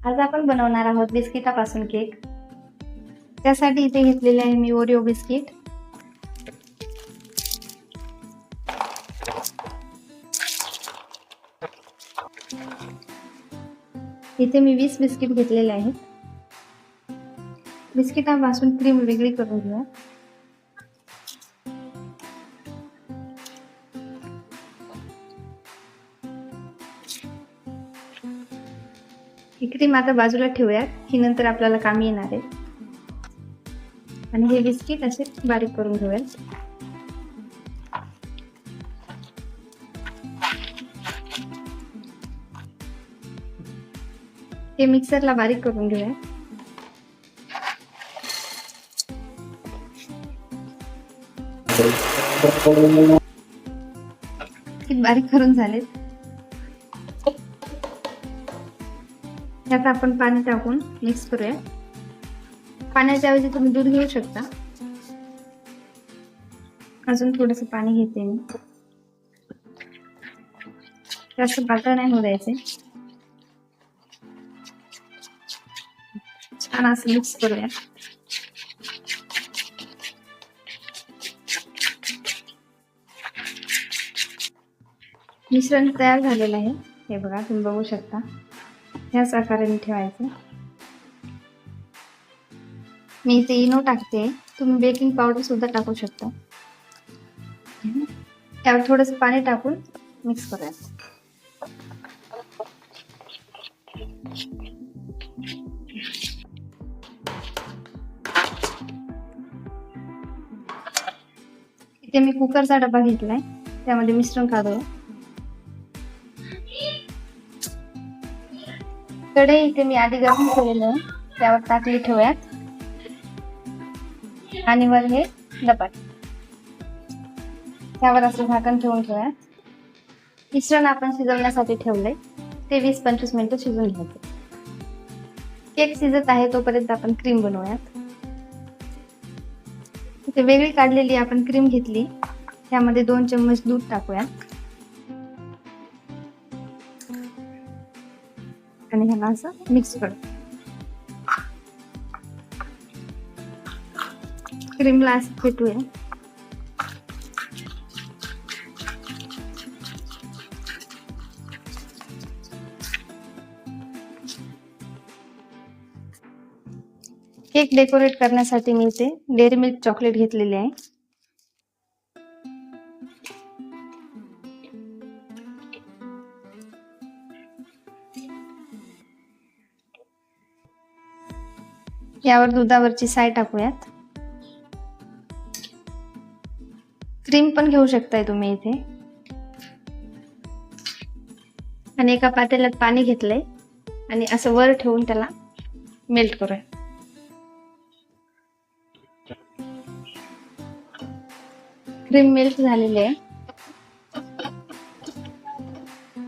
आज आपण बनवणार आहोत बिस्किटापासून केक। त्यासाठी इथे घेतलेले आहे मी ओरिओ बिस्किट। इथे मी 20 बिस्किट घेतलेले आहेत। बिस्किटापासून क्रीम वेगळी करून घेऊया। ही क्रीम आता बाजूला ठेवूयात, ही नंतर आपल्याला कामी येणार आहे। आणि हे बिस्किट असे बारीक करून घेऊयात। हे मिक्सरला बारीक करून घेऊया। बारीक करून झालेत। यात आपण पाणी टाकून मिक्स करूया। पाण्याच्या ऐवजी तुम्ही दूध घेऊ शकता। अजून थोडंसं पाणी घेते मी। जास्त पातळ नाही होऊ द्यायचे। छान असं मिक्स करूया। मिश्रण तयार झालेलं आहे, हे बघा, तुम्ही बघू शकता। ह्याच आकाराने ठेवायचं। मी इथे इनो टाकते, तुम्ही बेकिंग पावडर सुद्धा टाकू शकता। त्यावर थोडंसं पाणी टाकून मिक्स करूया। इथे मी कुकरचा डबा घेतलाय, त्यामध्ये मिश्रण काढूया। कढई इथे मी आधी गरम केलेलं, त्यावर टाकली ठेवूयात आणि वर हे डबा, त्यावर असं झाकण ठेवून ठेवूयात। मिश्रण आपण शिजवण्यासाठी ठेवलंय, ते 20-25 मिनिटं शिजवून घ्यायचं। केक शिजत आहे तोपर्यंत आपण क्रीम बनवूयात। इथे वेगळी काढलेली आपण क्रीम घेतली, त्यामध्ये 2 चम्मच दूध टाकूयात आणि ह्याला असं मिक्स करू। क्रीमला असं फेटूया। केक डेकोरेट करण्यासाठी मी इथे डेअरी मिल्क चॉकलेट घेतलेले आहे। यावर दुधावरची साय टाकूयात। क्रीम पण घेऊ शकताय तुम्ही इथे। आणि एका पातेल्यात पाणी घेतलंय आणि असं वर ठेवून त्याला मेल्ट करूया। क्रीम मेल्ट झालेली आहे,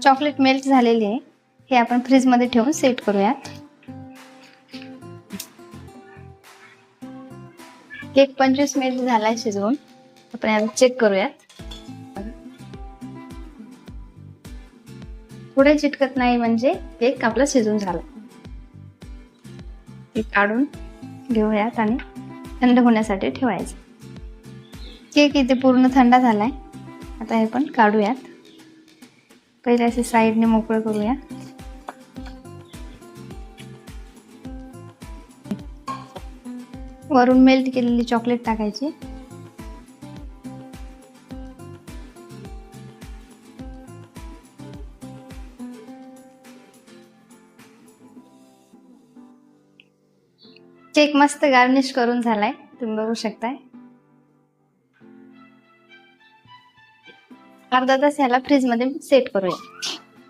चॉकलेट मेल्ट झालेली आहे। हे आपण फ्रीज मध्ये ठेवून सेट करूयात। केक 25 मिनिट झालाय शिजवून, आपण याला चेक करूयात। पुढे चिटकत नाही म्हणजे केक आपला शिजून झाला। केक काढून घेऊयात आणि थंड होण्यासाठी ठेवायचं। केक इथे पूर्ण थंड झालाय, आता हे पण काढूयात। पहिले असे साईडने मोकळं करूया। वरून मेल्ट केलेली चॉकलेट टाकायची। केक मस्त गार्निश करून झालाय, तुम्ही बघू शकताय। अर्धा तास ह्याला फ्रीज मध्ये सेट करूया।